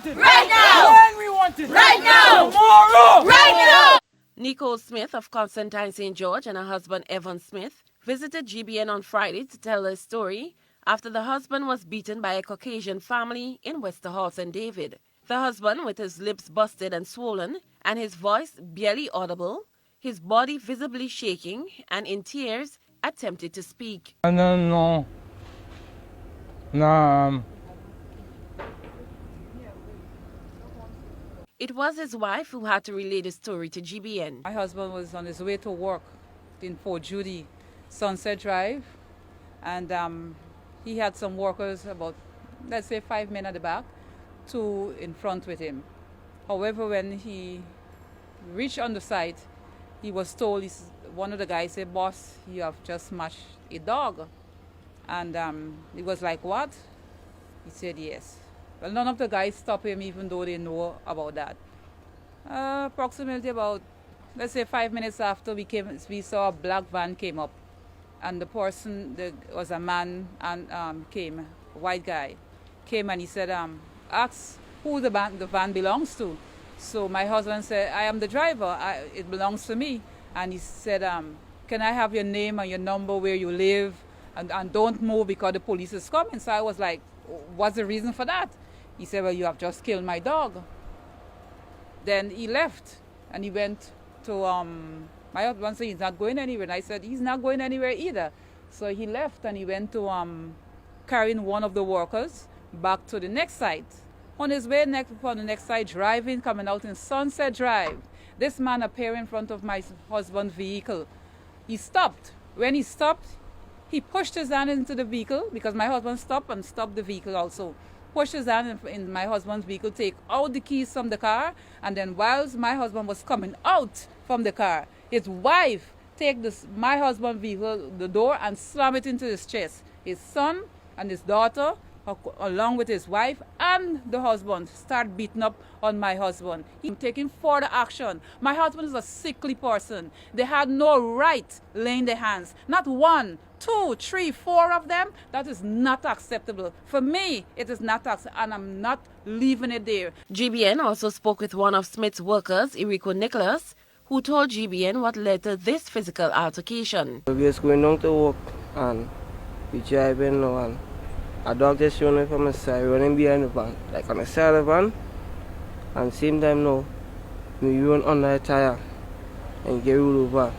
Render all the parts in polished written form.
want it. Right now. When we want it. Right now. Tomorrow. Right now. Nicole Smith of Constantine St. George and her husband Evan Smith visited GBN on Friday to tell her story after the husband was beaten by a Caucasian family in Westerhall, St. David. The husband, with his lips busted and swollen and his voice barely audible, his body visibly shaking and in tears, attempted to speak. No. It was his wife who had to relay the story to GBN. My husband was on his way to work in Fort Jeudy, Sunset Drive, and he had some workers about, let's say, 5 men at the back, 2 in front with him. However, when he reached on the site, he was told, one of the guys said, "Boss, you have just smashed a dog." And he was like, "What?" He said, "Yes." Well, none of the guys stopped him, even though they know about that. Approximately about, let's say, 5 minutes after we saw a black van came up, and the person was a man and came, a white guy, came and he said, "Ask who the van belongs to." So my husband said, "I am the driver. It belongs to me." And he said, "Can I have your name and your number, where you live, and don't move because the police is coming?" So I was like, "What's the reason for that?" He said, "Well, you have just killed my dog." Then he left and he went to, my husband said he's not going anywhere. And I said, he's not going anywhere either. So he left and he went to carrying one of the workers back to the next site. On his way on the next site, driving, coming out in Sunset Drive, this man appeared in front of my husband's vehicle. He stopped. When he stopped, he pushed his hand into the vehicle because my husband stopped and stopped the vehicle also. Pushed his hand in my husband's vehicle, take out the keys from the car, and then whilst my husband was coming out from the car, his wife take my husband's vehicle, the door, and slam it into his chest. His son and his daughter, along with his wife and the husband, start beating up on my husband. He's taking further action. My husband is a sickly person. They had no right laying their hands. Not 1, 2, 3, 4 of them. That is not acceptable. For me, it is not acceptable, and I'm not leaving it there. GBN also spoke with one of Smith's workers, Eriko Nicholas, who told GBN what led to this physical altercation. We was going down to work and we driving now, and a dog just running from the side, running behind the van, like on the side of the van. And same time now, we run under the tire and get rolled over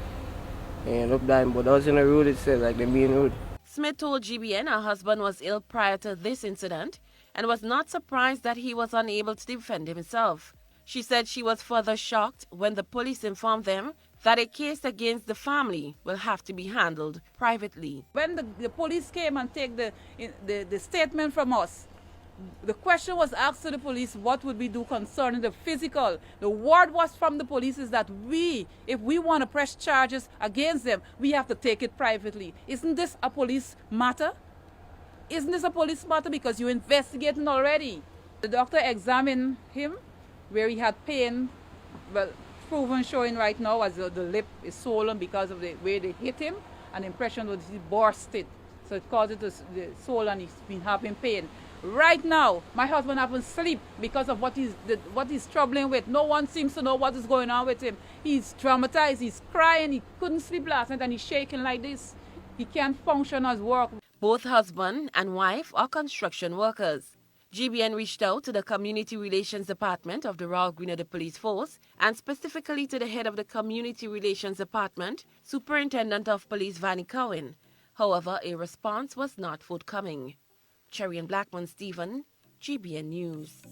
and end up dying. But that was in the road itself, like the main road. Smith told GBN her husband was ill prior to this incident and was not surprised that he was unable to defend himself. She said she was further shocked when the police informed them that a case against the family will have to be handled privately. When the police came and take the statement from us, the question was asked to the police, what would we do concerning the physical? The word was from the police is that if we want to press charges against them, we have to take it privately. Isn't this a police matter? Isn't this a police matter because you're investigating already? The doctor examined him where he had pain, well, proven showing right now as the lip is swollen because of the way they hit him, and the impression was he burst it. So it caused it to swollen and he's been having pain. Right now, my husband hasn't sleep because of what he's troubling with. No one seems to know what is going on with him. He's traumatized, he's crying, he couldn't sleep last night and he's shaking like this. He can't function as work. Both husband and wife are construction workers. GBN reached out to the Community Relations Department of the Royal Grenada Police Force and specifically to the head of the Community Relations Department, Superintendent of Police Vanny Cohen. However, a response was not forthcoming. Cherry and Blackman Stephen, GBN News.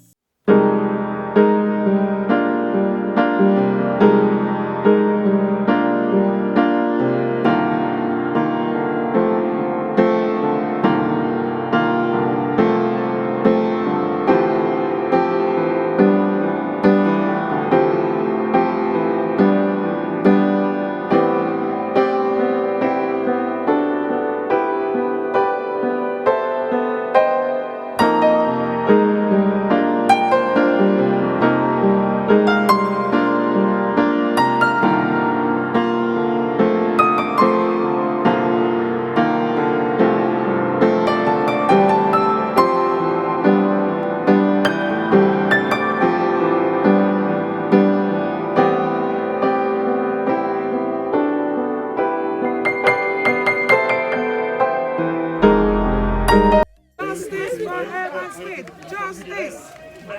No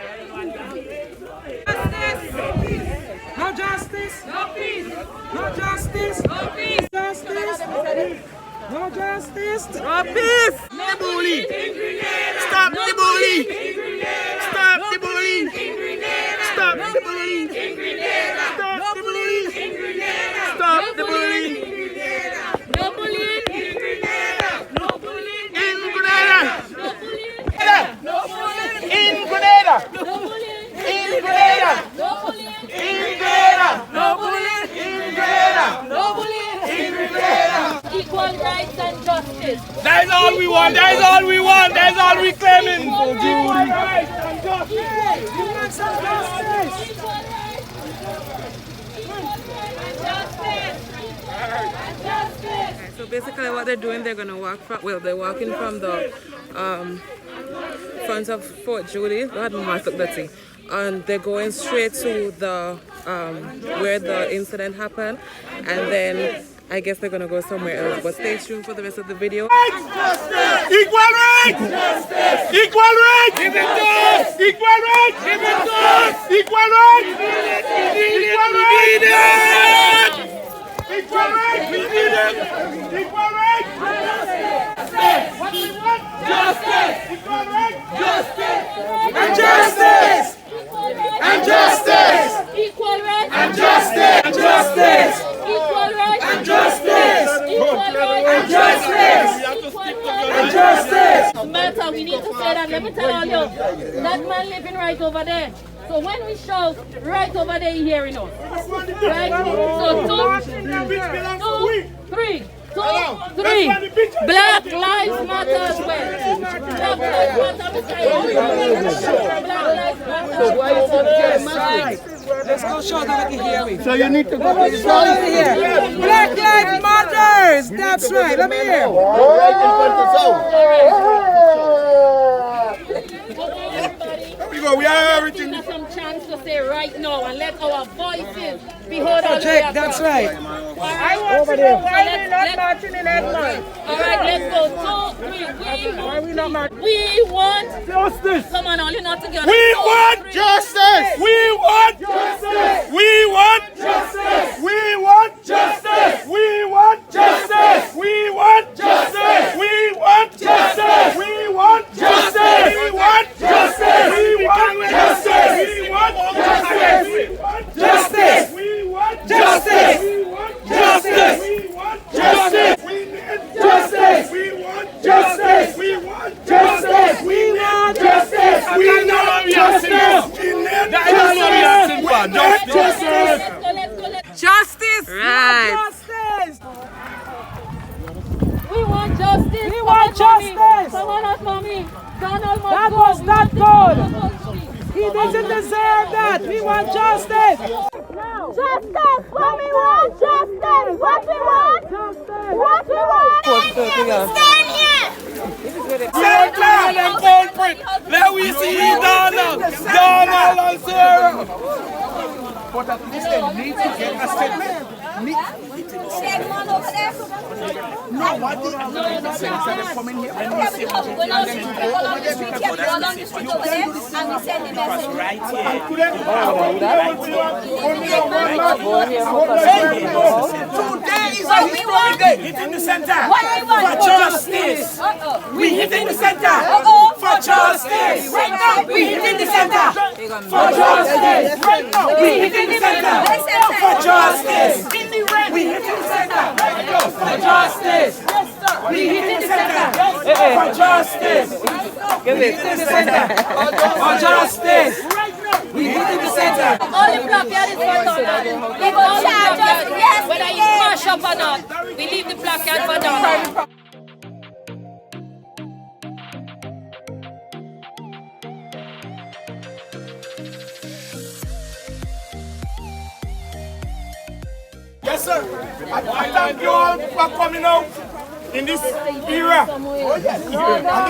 justice. No peace. No justice. No peace. Justice. No justice. No peace. The bully. Stop the bully. Stop the bully. Stop the bully. Stop the bully. Stop the bully. No bullying. No bullying. In Grenada. No bullying. In Grenada. No bullying. In Grenada. No bullying. In Grenada. No bullying. In Grenada. No bullying. In Grenada. Equal rights and justice. That is all we want. That is all we want. That is all we claiming. Fort Jeudy. So basically what they're doing, they're going to walk from, well, they're walking from the front of Fort Jeudy, and they're going straight to the where the incident happened, and then I guess they're going to go somewhere else, but stay tuned for the rest of the video. Justice! Equal rights! Justice! Equal rights! Give it to us! Equal rights! Give it to us! Equal rights! Equal rights! Equal rights! We need it! Equal rights! What we want? Justice! Equal rights! Justice! And justice! And justice! Equal rights And justice! And justice! Equal rights And justice! Equal rights And justice! And justice! Matter, we need to say that. Let me tell all you, that man living right over there. So when we shout right over there, he hearing us. Right? So two, three. Black lives matter as well. Black lives matter. Black lives matter. Let's go show that I can hear me. So you need to go Let me hear. Black Lives Matters. That's right. Let me hear. right in front of We go. We have everything. Give us some chance to say right now and let our voices be heard all the way Check. across. That's right. I want to know why we're not marching in Edmond. All right, let's go. 2, 3. We want Justice! Come on, all you not together. We 2, want 3. justice! We want justice! We want justice! We want justice! We want justice! We want justice! We want justice! We want justice! We want justice! We want justice! We want justice! We want justice! We want justice! We want justice! We want justice! We need justice! We want justice! We want justice! We want justice! We need justice! We need justice! Justice! Right. Justice. We want justice. We want justice. Someone else, mommy. Donald must That go. was We not want good. justice. He doesn't deserve that. We want justice. Justice! What we want! Justice! What we want! What we want! Stand here! Stand clear them culprit. Let we see Donald and Sarah. But at least they need to get a statement. Share them all over there. No, what the come in here and we say We're not going to go along the street here. We go along the street over there and we send the message. right here. Today is a historic day. Hit in the center. What we want? For justice. We hit in the center. For justice. Right now. We hit in the center. For justice. Right now. We hit in the center. For justice. We hit in the center. For justice. We hit in the center. For justice. Give it. For justice. We hit in the center. All the placard is for Donald. Leave all the placard. Whether you mash up or not, we leave the placard for Donald. Yes, sir. I thank you all for coming out in this era. And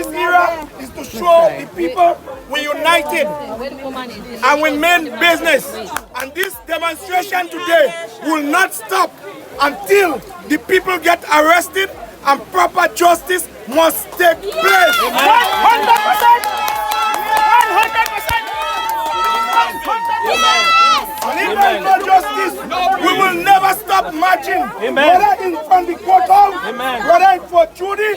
this era is to show the people we're united and we mean business. And this demonstration today will not stop until the people get arrested and proper justice must take place. 100%! 100%! whether in from the courthouse, whether in Fort Jeudy,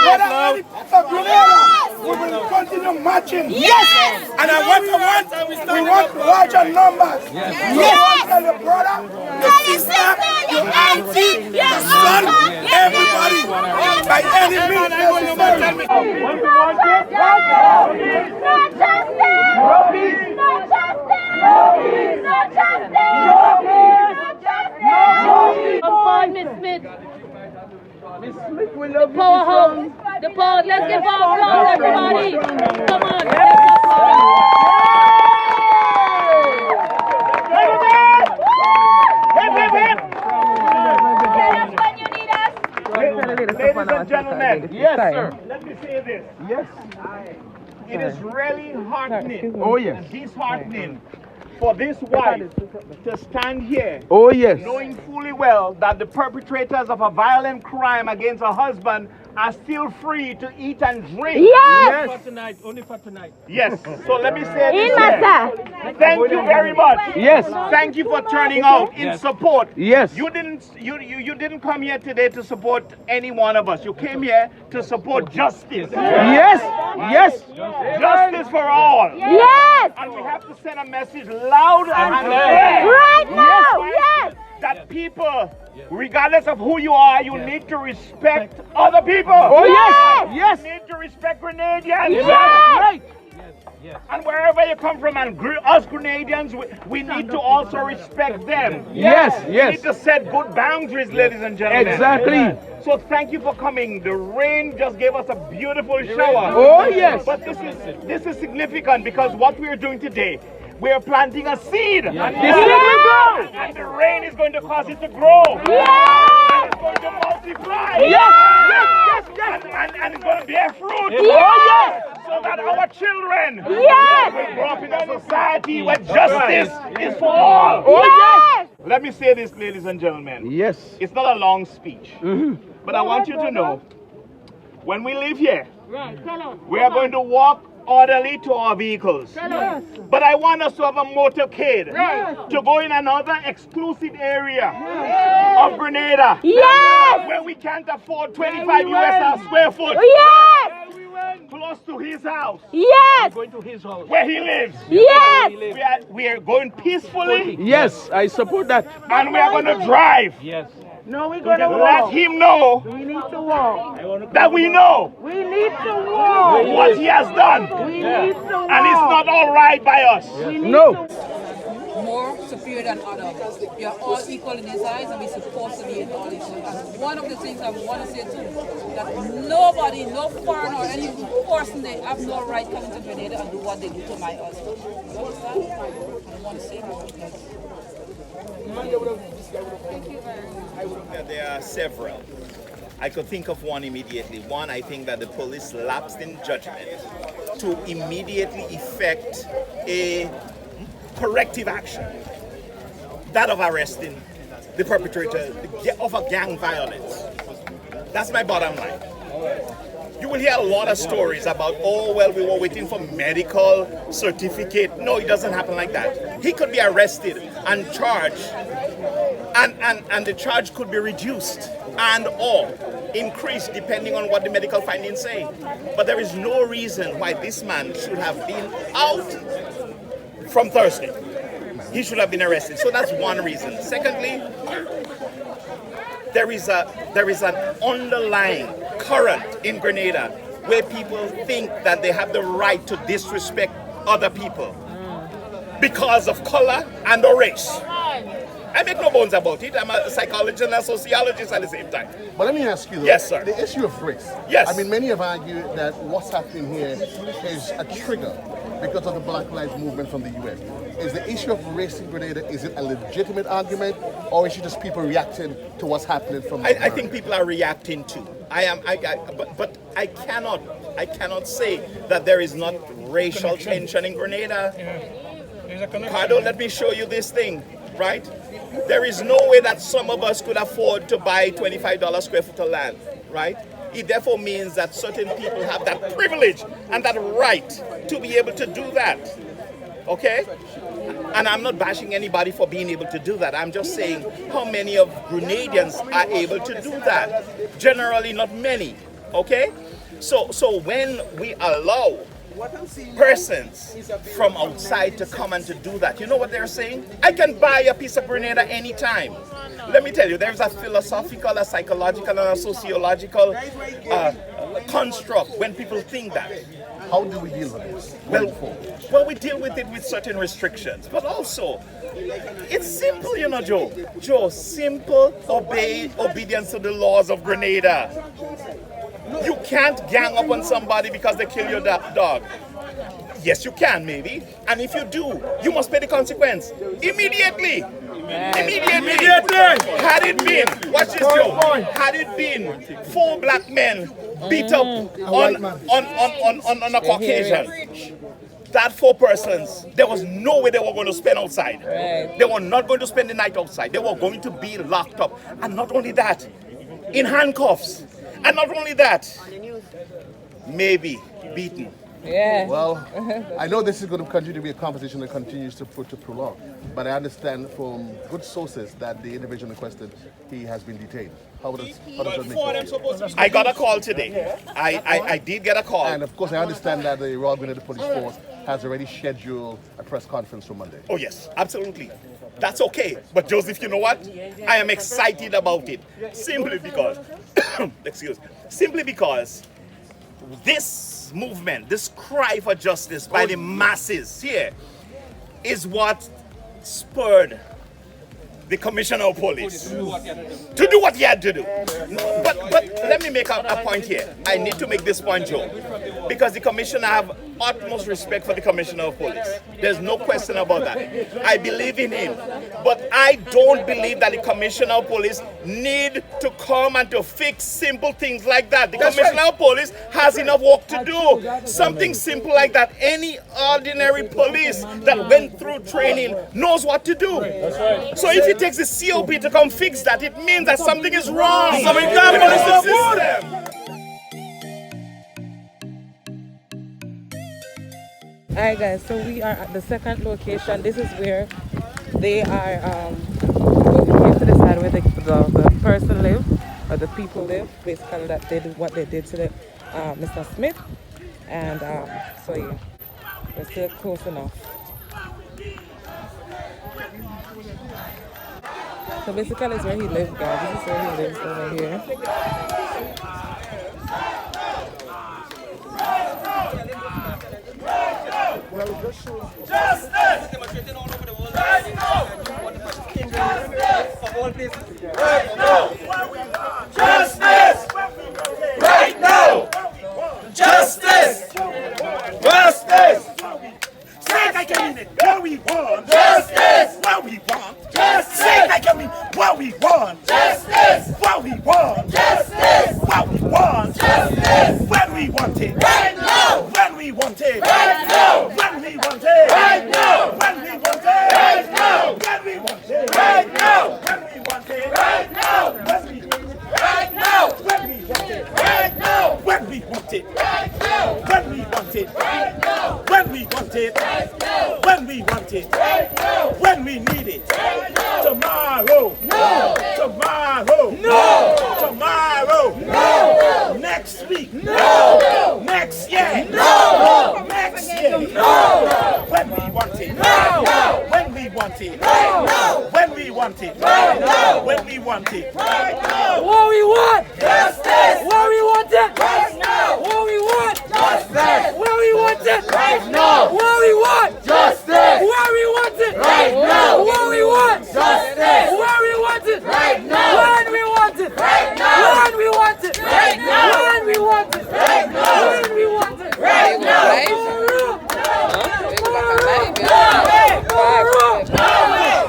whether in the part of Grenada, we will continue marching. Yes! And I want we want larger numbers. Yes! Tell your brother, your sister, your auntie, your son, everybody, by any means necessary. What we want is No justice! No peace! No justice! No peace! No justice! No peace! No justice! I'm fine, Miss Smith. The powerhouse. The power. Let's give our applause, everybody. Come on. Let's applaud. Ladies and gentlemen, yes, sir. Let me say this. Yes. It is really heartening. Oh, yes. Disheartening for this wife to stand here. Oh, yes. Knowing fully well that the perpetrators of a violent crime against her husband are still free to eat and drink. Yes! Only for tonight. Only for tonight. Yes. So let me say this. Thank you very much. Yes. Thank you for turning out in support. Yes. You didn't come here today to support any one of us. You came here to support justice. Yes. Yes. Justice for all. Yes! And we have to send a message loud and clear. Right now! Yes! That people, regardless of who you are, you need to respect other people. Oh yes! Yes! You need to respect Grenadians. Yes! Right. Yes. And wherever you come from, and us Grenadians, we need to also respect them. Yes, yes. We need to set good boundaries, ladies and gentlemen. Exactly. So thank you for coming. The rain just gave us a beautiful shower. Oh yes. But this is significant because what we are doing today, we are planting a seed. Yes. And the rain is going to cause it to grow. Yes. And it's going to multiply. Yes. Yes. Yes. And it's going to bear fruit. Yes. So that our children will grow up in a society where justice is for all. Oh, yes. Let me say this, ladies and gentlemen. Yes. It's not a long speech. But I want you to know, when we leave here, we are going to walk orderly to our vehicles. But I want us to have a motorcade to go in another exclusive area of Grenada. Yes! Where we can't afford 25 US a square foot. Yes! Close to his house. Yes! We're going to his house. Where he lives. Yes! We are going peacefully. Yes, I support that. And we are going to drive. Yes. No, we're going to let him know. We need to walk. That we know. We need to walk. What he has done. We need to walk. And it's not all right by us. No. More superior than others. We are all equal in his eyes and we're supposed to be in all equal. And one of the things I want to say too, that nobody, no foreigner or any person, they have no right coming to Grenada and do what they do to my husband. You understand? I want to say that because... Thank you very much. There are several. I could think of one immediately. One, I think that the police lapsed in judgment to immediately effect a corrective action, that of arresting the perpetrator of a gang violence. That's my bottom line. You will hear a lot of stories about, oh, well, we were waiting for medical certificate. No, it doesn't happen like that. He could be arrested and charged, and the charge could be reduced and or increased depending on what the medical findings say. But there is no reason why this man should have been out from Thursday. He should have been arrested. So that's one reason. Secondly, there is an underlying current in Grenada where people think that they have the right to disrespect other people because of color and or race. I make no bones about it. I'm a psychologist and a sociologist at the same time. But let me ask you, though, yes, sir. The issue of race. Yes. I mean, many have argued that what's happening here is a trigger because of the Black Lives Movement from the U.S. Is the issue of race in Grenada, is it a legitimate argument, or is it just people reacting to what's happening from I think people are reacting too. But I cannot say that there is not racial tension in Grenada. Cardo, let me show you this thing, right? There is no way that some of us could afford to buy $25 square foot of land, right? It therefore means that certain people have that privilege and that right to be able to do that. okay? And I'm not bashing anybody for being able to do that. I'm just saying how many of Grenadians are able to do that. Generally, not many, okay? So when we allow persons from outside to come and to do that, you know what they're saying? I can buy a piece of Grenada anytime. Let me tell you, there's a philosophical, a psychological, and a sociological construct when people think that. How do we deal with this? Well, we deal with it with certain restrictions, but also, it's simple, you know, Joe. Joe, simple obedience to the laws of Grenada. You can't gang up on somebody because they kill your dog. Yes, you can, maybe. And if you do, you must pay the consequence. Immediately. Immediately. Had it been, watch this, Joe. Had it been 4 black men beat up on a Caucasian, that 4 persons, there was no way they were going to spend outside. They were not going to spend the night outside. They were going to be locked up. And not only that, in handcuffs. And not only that, maybe beaten. Yeah. Well, I know this is going to continue to be a conversation that continues to prolong, but I understand from good sources that the individual in question, he has been detained. How does that make sense? I got a call today. I did get a call. And of course, I understand that the Royal Grenada Police Force has already scheduled a press conference for Monday. Oh yes, absolutely. That's okay. But Joseph, you know what? I am excited about it. Simply because, simply because this movement, this cry for justice by the masses here is what spurred the Commissioner of Police to do what he had to do. But let me make a point here. I need to make this point, Joe, because the Commissioner have utmost respect for the Commissioner of Police. There's no question about that. I believe in him. But I don't believe that the Commissioner of Police need to come and to fix simple things like that. The Commissioner of Police has enough work to do. Something simple like that. Any ordinary police that went through training knows what to do. So if it takes the COP to come fix that, it means that something is wrong. Something is Alright guys, so we are at the second location. This is where they are going to decide where the person live, or the people live, basically that they did what they did to the, Mr. Smith. And so yeah, we're still close enough. So basically it's where he lives, guys. This is where he lives over here. Justice! Right now! Right now! Justice! Right now! Justice! Justice! Say it like I mean it. What we want. Justice! What we want. Justice! Say it like I mean what we want. Justice! What we want. Justice! What we want. Justice! When we want it. Right now! When we want it. Right now! When we want it. Right now! When we want it. Right now! When we want it. Right now! When we want it. Right now! When we want it. Right now! When we want it. Right now! When we want it. Right now! When we want it. Right now! When we want it. Right now! When we want it. Right now! When we need it. Right now! Tomorrow! No! Tomorrow! No! Tomorrow! No! Next week! No! Next year! No! Next year! No! When we want it! No! When we want it! No! When we want it! No! When we want it! Right now! What we want? Justice! What we want it? Right now! What we want? Justice! What we want it? Right now! What we want? Justice! What we want it? Right now! What we want? Justice! What we want it? Right now! When we want it? Right now! When we want it? Right now! When we want it? Right now! When we want it? Right now!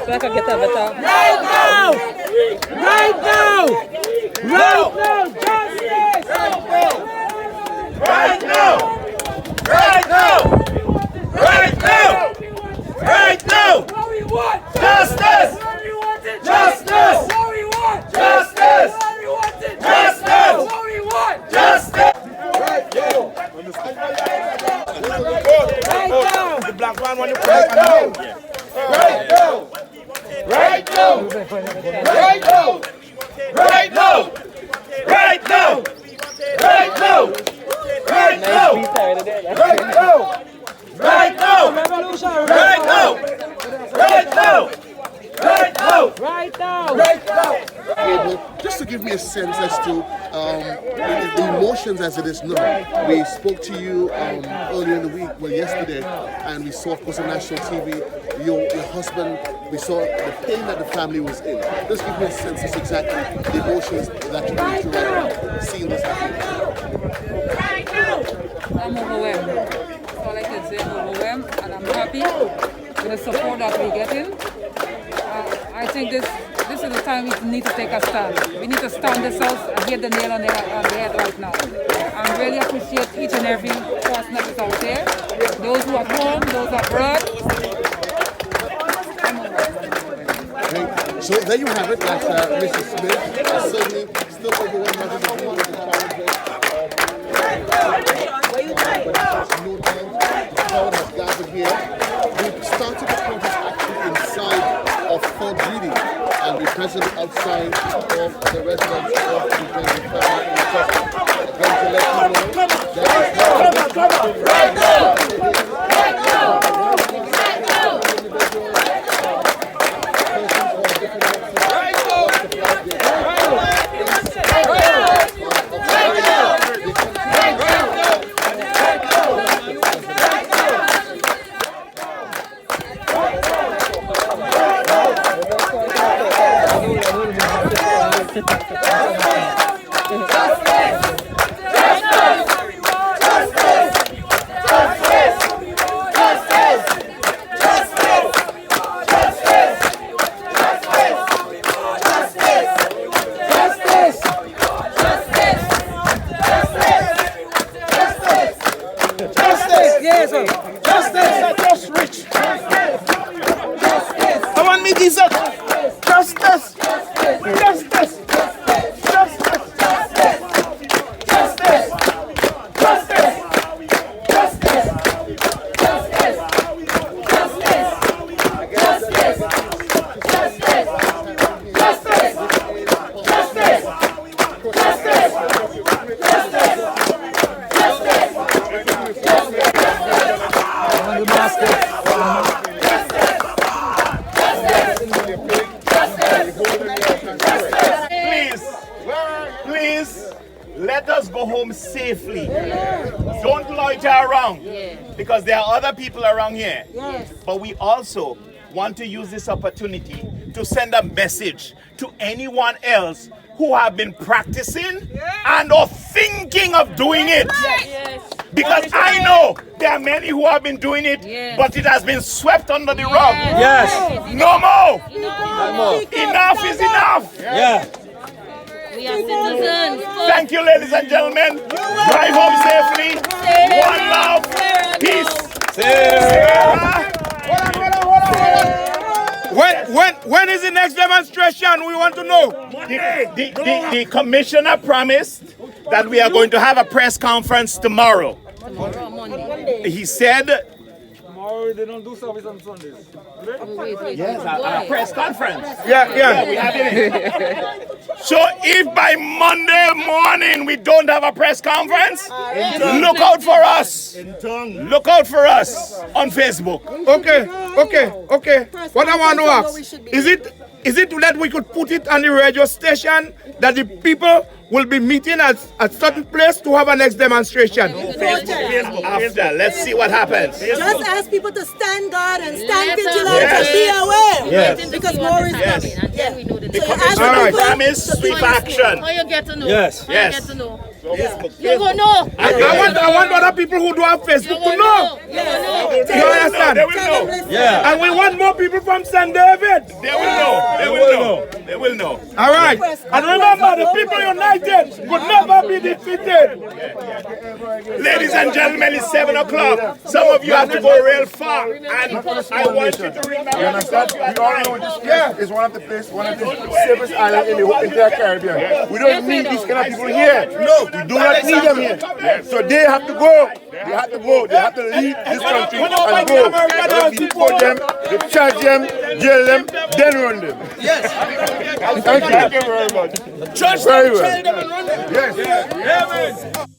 So I can get a better. Right now! Right now! Right now! Justice! Right now! Right now! Right now! Right now! What we want? Justice! What we want it? Justice! What we want? Justice! What we want it? Justice! What we want? Justice! Right now! black man want to pray. Right now! Right now! Right now! Right now! Right now! Right now! Right now! Right now! Right now! Right now! Right now! Right now! Right now! Right now! Just to give me a sense as to the emotions as it is now. We spoke to you earlier in the week, well yesterday, and we saw, of course, on national TV, your husband, we saw the pain that the family was in. Just give me a sense as exactly the emotions that you're going through right now, seeing this happen. I'm overwhelmed. That's all I can say. I'm overwhelmed, and I'm happy with the support that we're getting. I think this is the time we need to take a stand. We need to stand this out and hit the nail on the head right now. I really appreciate each and every person that is out there. Those who are home, those abroad. Okay. So there you have it. That's Mrs. Smith. Certainly still overwhelmed by the deal with the challenge. No time. The crowd has gathered here. We started the protest actually inside of Fort Jeudy, and we present outside of the residence of the Grenadian family. I'm going to let you know that right now! Right now! Please, let us go home safely. Don't loiter around, because there are other people around here. But we also want to use this opportunity to send a message to anyone else who have been practicing and or thinking of doing it. Because I know there are many who have been doing it, but it has been swept under the rug. No more. Enough is enough. We are citizens. Thank you, ladies and gentlemen. Drive home safely. One love. Peace. When is the next demonstration? We want to know. The commissioner promised that we are going to have a press conference tomorrow. Monday. He said, tomorrow they don't do service on Sundays. Wait. yes, a press conference. Yeah. We have it. So if by Monday morning we don't have a press conference, look out for us. Look out for us on Facebook. Okay. What I want to ask, is it that we could put it on the radio station that the people will be meeting at a certain place to have a next demonstration? After, let's see what happens. Just ask people to stand guard and stand vigilant and be aware. Because more is coming. And then we know the The commissioner promised swift action. How you get to know? Yes. How you get to know? You go know. I want other people who do have Facebook to know. You understand? They will know. And we want more people from St. David. They will know. They will know. All right. And remember, the people united could never be defeated. Ladies and gentlemen, it's 7 o'clock. Some of you have to go real far. And I want you to remember. You understand? We all know this is one of the safest islands in the entire Caribbean. We don't need these kind of people here. No. We do not need them here. So they have to go. They have to go. They have to leave this country and go. They deport them, they charge them, jail them, then run them. Yes. Thank you very much. Judge them, jail them and run them. Yes.